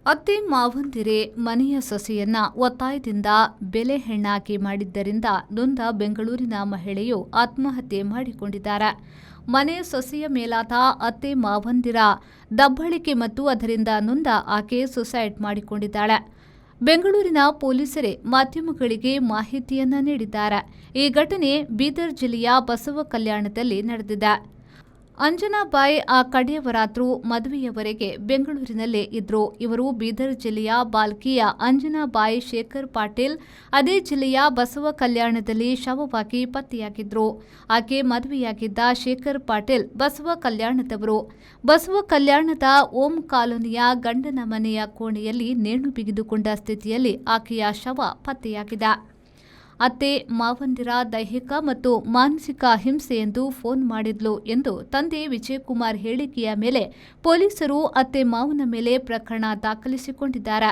ಅತ್ತೆ ಮಾವಂದಿರೆ ಮನೆಯ ಸೊಸೆಯನ್ನ ಒತ್ತಾಯದಿಂದ ಬೆಲೆ ಹೆಣ್ಣಾಗಿ ಮಾಡಿದ್ದರಿಂದ ನೊಂದ ಬೆಂಗಳೂರಿನ ಮಹಿಳೆಯು ಆತ್ಮಹತ್ಯೆ ಮಾಡಿಕೊಂಡಿದ್ದಾರೆ. ಮನೆ ಸೊಸೆಯ ಮೇಲಾದ ಅತ್ತೆ ಮಾವಂದಿರ ದಬ್ಬಾಳಿಕೆ ಮತ್ತು ಅದರಿಂದ ನೊಂದ ಆಕೆ ಸುಸೈಡ್ ಮಾಡಿಕೊಂಡಿದ್ದಾಳೆ. ಬೆಂಗಳೂರಿನ ಪೊಲೀಸರೇ ಮಾಧ್ಯಮಗಳಿಗೆ ಮಾಹಿತಿಯನ್ನ ನೀಡಿದ್ದಾರೆ. ಈ ಘಟನೆ ಬೀದರ್ ಜಿಲ್ಲೆಯ ಬಸವ ಕಲ್ಯಾಣದಲ್ಲಿ ನಡೆದಿದೆ. ಅಂಜನಾಬಾಯಿ ಆ ಕಡೆಯವರಾದ್ರೂ ಮದುವೆಯವರೆಗೆ ಬೆಂಗಳೂರಿನಲ್ಲೇ ಇದ್ರು. ಇವರು ಬೀದರ್ ಜಿಲ್ಲೆಯ ಬಾಲ್ಕಿಯ ಅಂಜನಾಬಾಯಿ ಶೇಖರ್ ಪಾಟೀಲ್ ಅದೇ ಜಿಲ್ಲೆಯ ಬಸವ ಕಲ್ಯಾಣದಲ್ಲಿ ಶವವಾಗಿ ಪತ್ತೆಯಾಗಿದ್ರು. ಆಕೆ ಮದುವೆಯಾಗಿದ್ದ ಶೇಖರ್ ಪಾಟೀಲ್ ಬಸವ ಕಲ್ಯಾಣದವರು. ಬಸವ ಕಲ್ಯಾಣದ ಓಂ ಕಾಲೋನಿಯ ಗಂಡನ ಮನೆಯ ಕೋಣೆಯಲ್ಲಿ ನೇಣು ಬಿಗಿದುಕೊಂಡ ಸ್ಥಿತಿಯಲ್ಲಿ ಆಕೆಯ ಶವ ಪತ್ತೆಯಾಗಿದೆ. ಅತ್ತೆ ಮಾವಂದಿರ ದೈಹಿಕ ಮತ್ತು ಮಾನಸಿಕ ಹಿಂಸೆ ಎಂದು ಫೋನ್ ಮಾಡಿದ್ಲು ಎಂದು ತಂದೆ ವಿಜಯಕುಮಾರ್ ಹೇಳಿಕೆಯ ಮೇಲೆ ಪೊಲೀಸರು ಅತ್ತೆ ಮಾವನ ಮೇಲೆ ಪ್ರಕರಣ ದಾಖಲಿಸಿಕೊಂಡಿದ್ದಾರೆ.